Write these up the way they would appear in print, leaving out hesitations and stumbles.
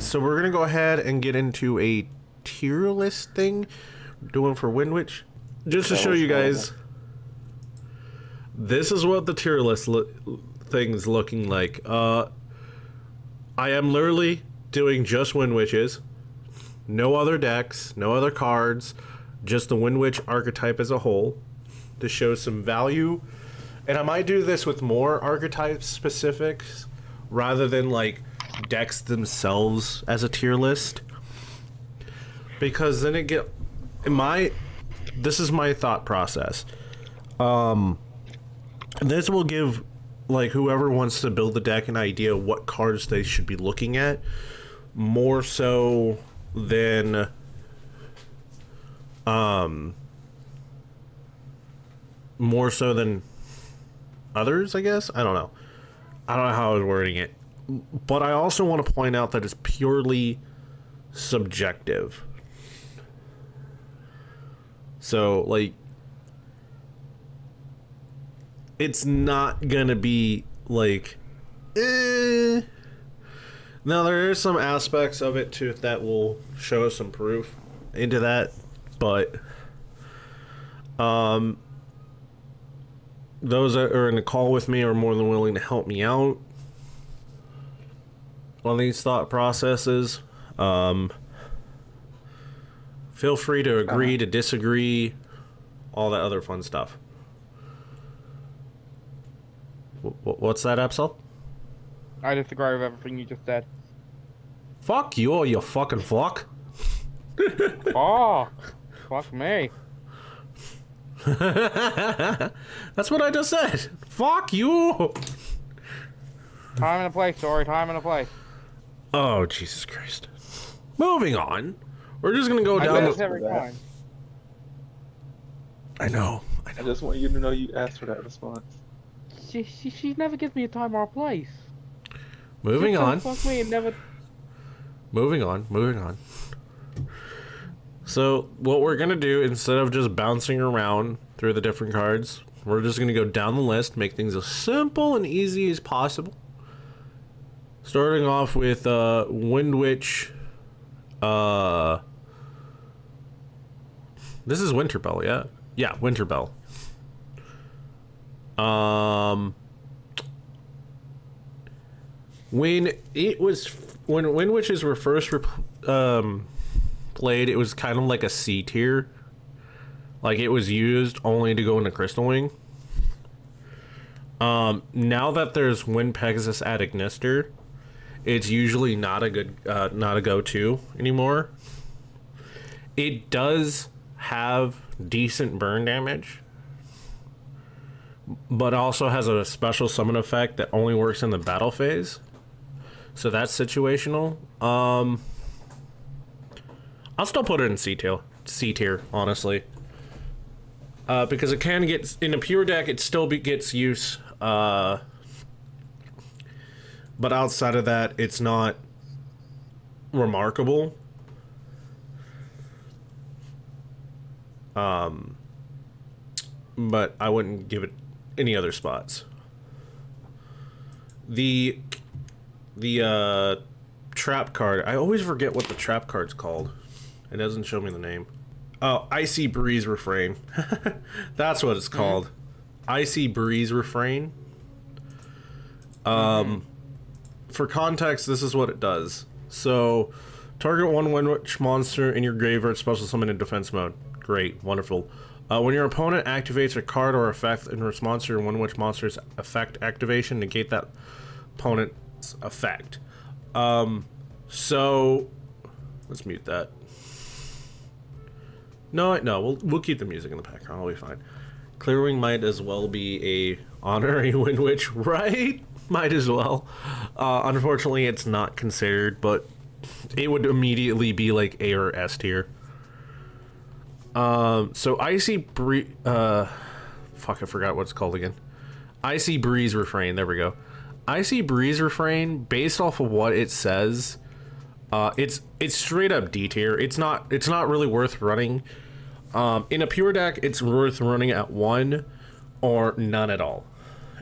So we're gonna go ahead and get into a tier list thing, doing for Windwitch, just to show you guys. This is what the tier list thing's looking like. I am literally doing just Windwitches, no other decks, no other cards, just the Windwitch archetype as a whole, to show some value. And I might do this with more archetype specifics rather than like decks themselves as a tier list, because then it get this is my thought process. This will give like whoever wants to build the deck an idea what cards they should be looking at, more so than others, I guess. I don't know how I was wording it, but I also want to point out that it's purely subjective. So like, it's not gonna be like now there are some aspects of it too that will show some proof into that, but those that are in a call with me are more than willing to help me out on these thought processes. Feel free to agree, to disagree, all that other fun stuff. What's that, Epsel? I disagree with everything you just said. Fuck you, you fucking fuck. Oh, fuck me. That's what I just said. Fuck you. Time and a place, sorry. Time and a place. Oh, Jesus Christ. Moving on. We're just gonna go down. Every time. I know. I just want you to know you asked for that response. She never gives me a time or a place. Moving on. Fuck me and never. Moving on. So what we're gonna do, instead of just bouncing around through the different cards, we're just gonna go down the list, make things as simple and easy as possible. Starting off with Windwitch. This is Winterbell, yeah? Yeah, Winterbell. When Windwitches were first played, it was kind of like a C tier. Like, it was used only to go into Crystal Wing. Now that there's Wind Pegasus at Ignister, it's usually not a go-to anymore. It does have decent burn damage, but also has a special summon effect that only works in the battle phase. So that's situational. I'll still put it in C tier, honestly. Because it can get, in a pure deck, it still gets use. But outside of that, it's not remarkable. But I wouldn't give it any other spots. The trap card, I always forget what the trap card's called. It doesn't show me the name. Oh, Icy Breeze Refrain. That's what it's called. Icy Breeze Refrain. For context, this is what it does. So, target one Windwitch monster in your graveyard special summon in defense mode. Great, wonderful. When your opponent activates a card or effect in response to your Windwitch monster's effect activation, negate that opponent's effect. So let's mute that. No, we'll keep the music in the background. I'll be fine. Clearwing might as well be a honorary Windwitch, right? Might as well. Unfortunately, it's not considered, but it would immediately be like A or S tier. So Icy Breeze, fuck, I forgot what it's called again. Icy Breeze Refrain, there we go. Icy Breeze Refrain, based off of what it says, it's straight up D tier. It's not really worth running. In a pure deck, it's worth running at 1 or none at all.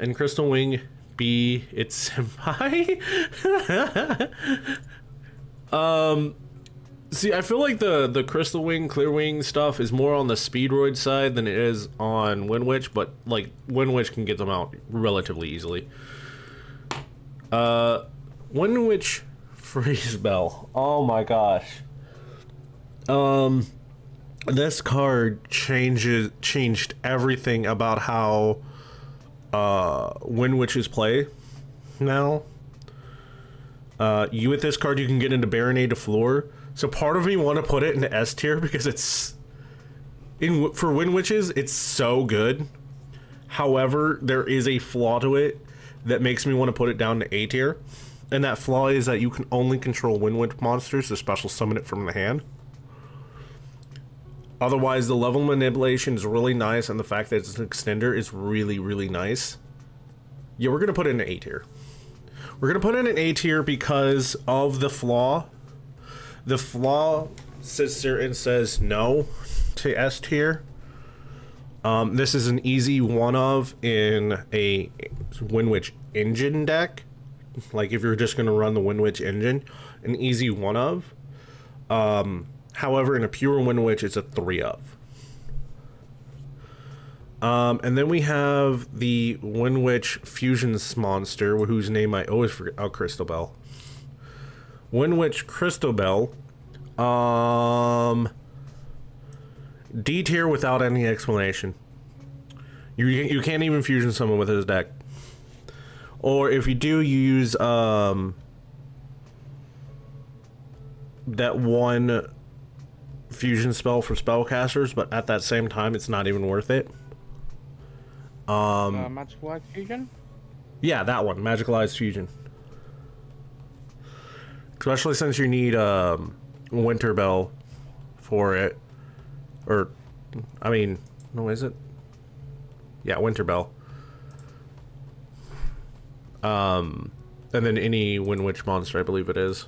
In Crystal Wing, B, it's senpai. See, I feel like the Crystal Wing, Clear Wing stuff is more on the Speedroid side than it is on Windwitch, but like Windwitch can get them out relatively easily. Windwitch Freeze Bell. Oh my gosh. This card changed everything about how Windwitches play now. You with this card, you can get into Baronade to Floor. So part of me want to put it in S tier because it's for Windwitches, it's so good. However, there is a flaw to it that makes me want to put it down to A tier, and that flaw is that you can only control Windwitch monsters to special summon it from the hand. Otherwise, the level manipulation is really nice, and the fact that it's an extender is really, really nice. Yeah, we're gonna put it in an A tier. We're gonna put it in an A tier because of the flaw. The flaw sits there and says no to S tier. This is an easy one of in a Windwitch engine deck. Like if you're just gonna run the Windwitch engine, an easy one of. However, in a pure Windwitch, it's a 3 of. And then we have the Windwitch Fusions monster, whose name I always forget. Oh, Crystal Bell. Windwitch Crystal Bell. D tier without any explanation. You can't even fusion summon with his deck. Or if you do, you use that one fusion spell for spellcasters, but at that same time, it's not even worth it. Magical Light Fusion? Yeah, that one, Magicalized Fusion. Especially since you need Winter Bell for it. Or, I mean, no, is it? Yeah, Winter Bell. And then any Windwitch monster, I believe it is.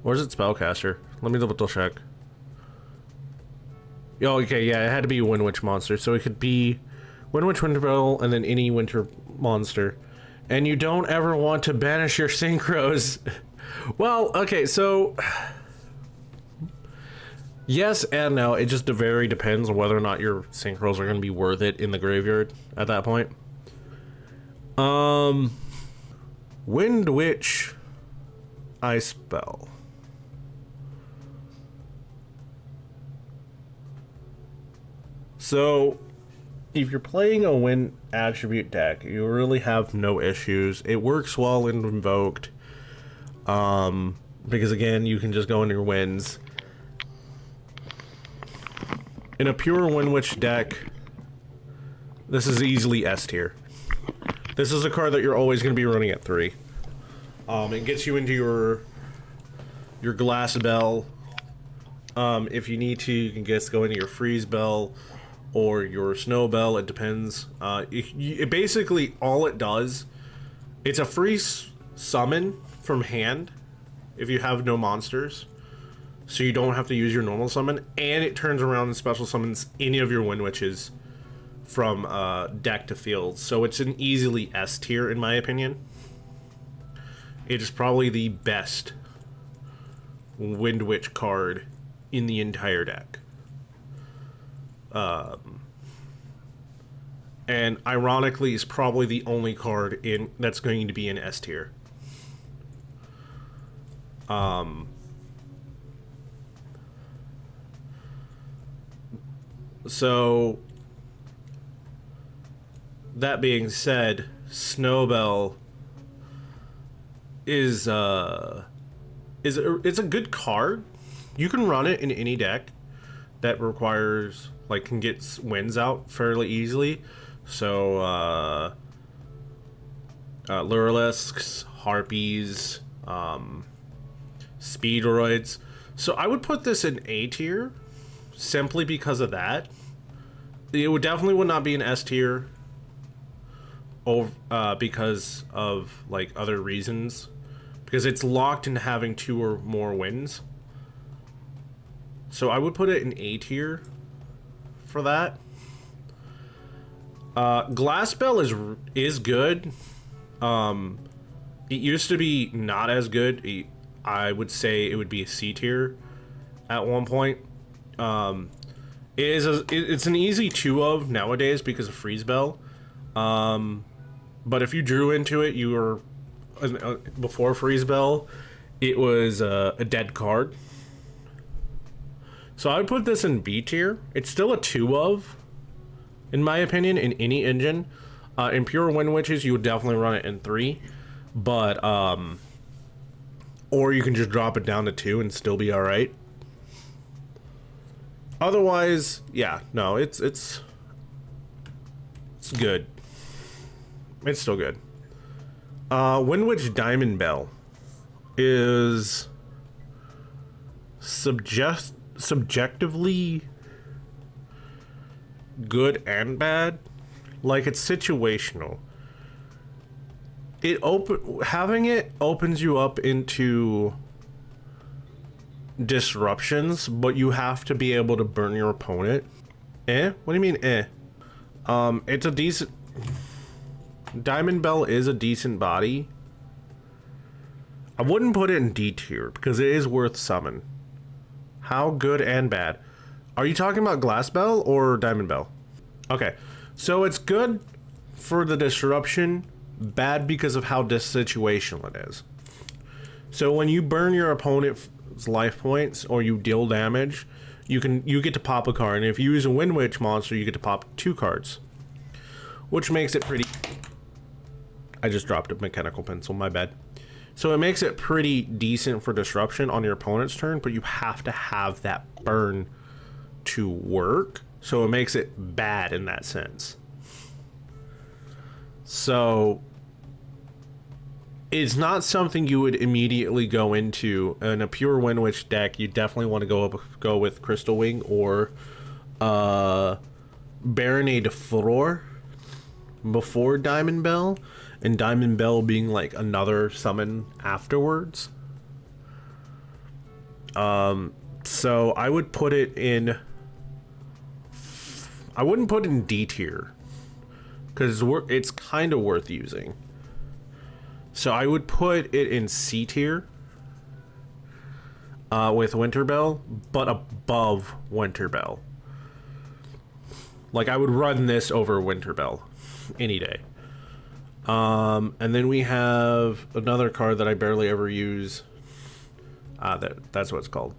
Or is it Spellcaster? Let me double check. Oh, okay, yeah, it had to be a Windwitch monster. So it could be Windwitch Winter Bell and then any winter monster. And you don't ever want to banish your synchros. Well, okay, so yes and no. It just very depends on whether or not your synchros are going to be worth it in the graveyard at that point. Windwitch Ice Bell. So, if you're playing a wind attribute deck, you really have no issues. It works well in Invoked. Because again, you can just go into your winds. In a pure Windwitch deck, this is easily S tier. This is a card that you're always going to be running at 3. It gets you into your Glass Bell. If you need to, you can just go into your Freeze Bell or your Snow Bell. It depends. It basically, all it does, it's a free summon from hand if you have no monsters. So you don't have to use your normal summon, and it turns around and special summons any of your Windwitches from deck to field. So it's an easily S tier in my opinion. It is probably the best Windwitch card in the entire deck. And ironically, is probably the only card in that's going to be in S tier. So that being said, Snowbell is it's a good card. You can run it in any deck that requires, like, can get wins out fairly easily. So Lurlisks, Harpies, Speedroids. So I would put this in A tier simply because of that. It would not be an S tier because of, like, other reasons, because it's locked into having 2 or more wins. So I would put it in A tier for that. Glassbell is good. It used to be not as good. I would say it would be a C tier at one point. It's an easy 2 of nowadays because of Freeze Bell. But if you drew into it, you were before Freeze Bell, it was a dead card. So I would put this in B tier. It's still a 2 of, in my opinion, in any engine. In pure Windwitches, you would definitely run it in 3, but or you can just drop it down to 2 and still be all right. Otherwise, yeah, no, it's good. It's still good. Windwitch Diamond Bell is subjectively good and bad. Like, it's situational. Having it opens you up into disruptions, but you have to be able to burn your opponent. What do you mean it's a decent... Diamond Bell is a decent body. I wouldn't put it in D tier because it is worth summon. How good and bad? Are you talking about Glass Bell or Diamond Bell? Okay, so it's good for the disruption, bad because of how situational it is. So when you burn your opponent's life points or you deal damage, you get to pop a card, and if you use a Windwitch monster, you get to pop 2 cards, which makes it pretty... I just dropped a mechanical pencil, my bad. So it makes it pretty decent for disruption on your opponent's turn, but you have to have that burn to work, so it makes it bad in that sense. So it's not something you would immediately go into in a pure Windwitch deck. You definitely want to go with Crystal Wing or Baronade Floor before Diamond Bell, and Diamond Bell being like another summon afterwards. So I would put it in... I wouldn't put it in D tier because it's kind of worth using. So I would put it in C tier with Winter Bell, but above Winter Bell. Like, I would run this over Winter Bell any day. And then we have another card that I barely ever use. That's what it's called.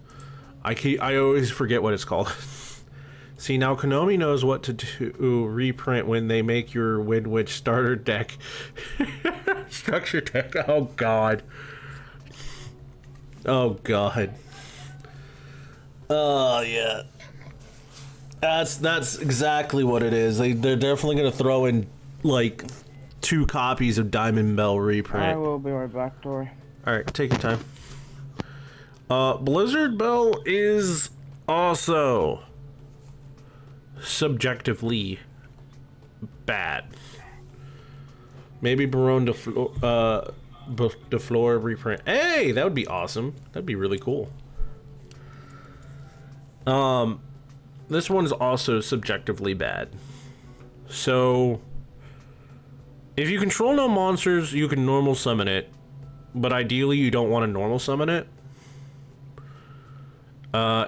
I always forget what it's called. See, now Konami knows what to do reprint when they make your Windwitch starter deck. Structure deck. Oh god. Oh god. Oh yeah. That's exactly what it is. They're definitely gonna throw in like 2 copies of Diamond Bell reprint. I will be right back, Tori. Alright, take your time. Blizzard Bell is also subjectively bad. Maybe Baron de Fleur reprint. Hey, that would be awesome. That'd be really cool. This one's also subjectively bad. So if you control no monsters, you can normal summon it, but ideally you don't want to normal summon it.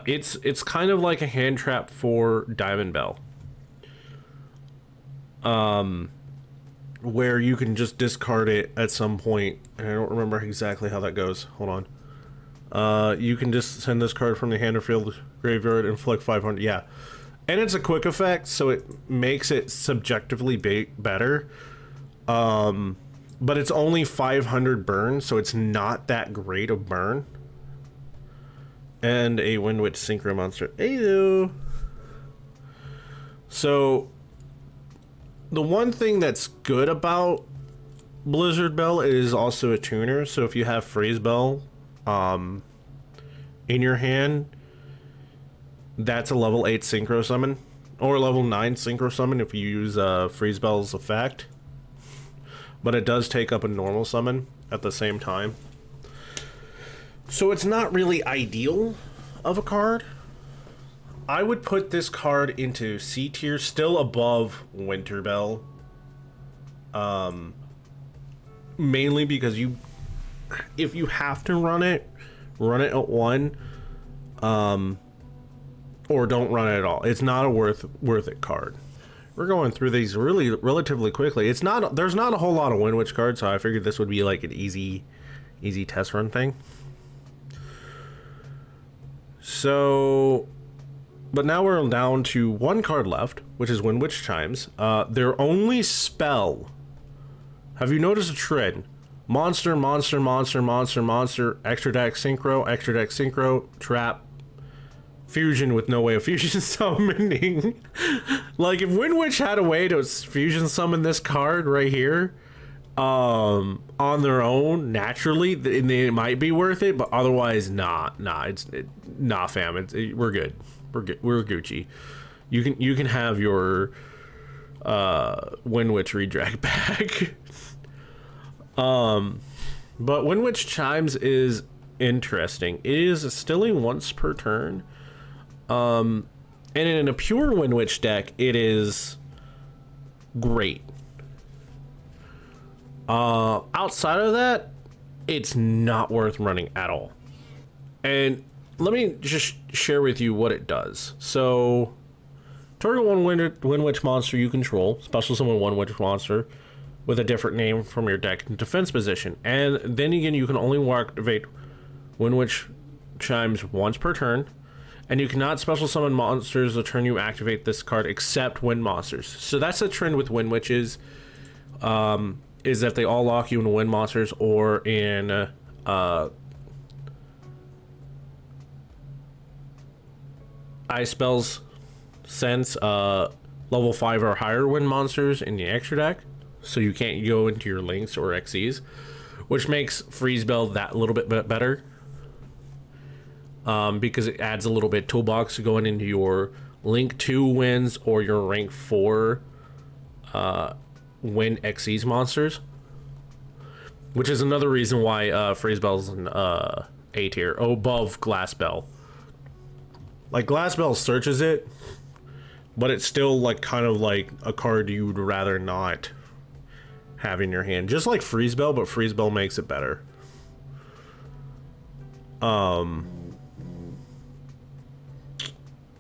It's kind of like a hand trap for Diamond Bell. Where you can just discard it at some point, and I don't remember exactly how that goes. Hold on. You can just send this card from the hand or field graveyard, inflict 500. Yeah, and it's a quick effect, so it makes it subjectively better. But it's only 500 burn, so it's not that great of burn. And a Windwitch Synchro monster. Ayo. So the one thing that's good about Blizzard Bell is also a tuner. So if you have Freeze Bell in your hand, that's a level 8 synchro summon, or level 9 synchro summon if you use Freeze Bell's effect. But it does take up a normal summon at the same time. So it's not really ideal of a card. I would put this card into C tier, still above Winter Bell. Mainly because if you have to run it at 1, or don't run it at all. It's not a worth it card. We're going through these really relatively quickly. There's not a whole lot of Windwitch cards, so I figured this would be like an easy test run thing. So, but now we're down to 1 card left, which is Windwitch Chimes. Their only spell. Have you noticed a trend? Monster, monster, monster, monster, monster, extra deck synchro, trap, fusion with no way of fusion summoning. Like, if Windwitch had a way to fusion summon this card right here, on their own naturally, it might be worth it, but otherwise, nah, fam. We're good. We're Gucci. You can have your Windwitch redrag back. But Windwitch Chimes is interesting. It is stilling once per turn. And in a pure Windwitch deck, it is great. Outside of that, it's not worth running at all. And let me just share with you what it does. So, target one Windwitch monster you control, special summon one Windwitch monster with a different name from your deck in defense position. And then again, you can only activate Windwitch Chimes once per turn. And you cannot special summon monsters the turn you activate this card except wind monsters. So that's a trend with Wind Witches, is that they all lock you in wind monsters or in ice spells sense, level 5 or higher wind monsters in the extra deck. So you can't go into your links or XEs, which makes freeze spell that little bit better. Because it adds a little bit toolbox going into your Link 2 wins or your rank 4 win XEs monsters. Which is another reason why Freeze Bell's an A tier above Glass Bell. Like, Glass Bell searches it, but it's still like kind of like a card you would rather not have in your hand. Just like Freeze Bell, but Freeze Bell makes it better.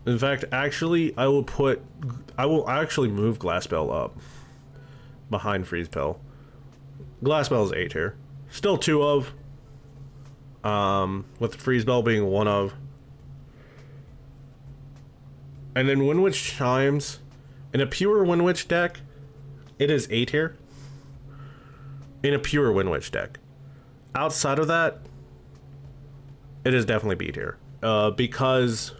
In fact, actually, I will actually move Glass Bell up behind Freeze Bell. Glass Bell is A tier. Still 2 of. With Freeze Bell being 1 of. And then Windwitch Chimes. In a pure Windwitch deck, it is A tier. In a pure Windwitch deck. Outside of that, it is definitely B tier. Because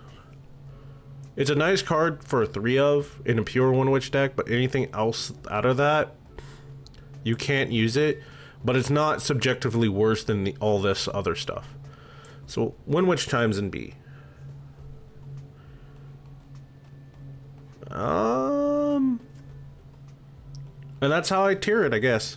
it's a nice card for 3 of in a pure Windwitch deck, but anything else out of that, you can't use it. But it's not subjectively worse than all this other stuff. So Windwitch Chimes in B. And that's how I tier it, I guess.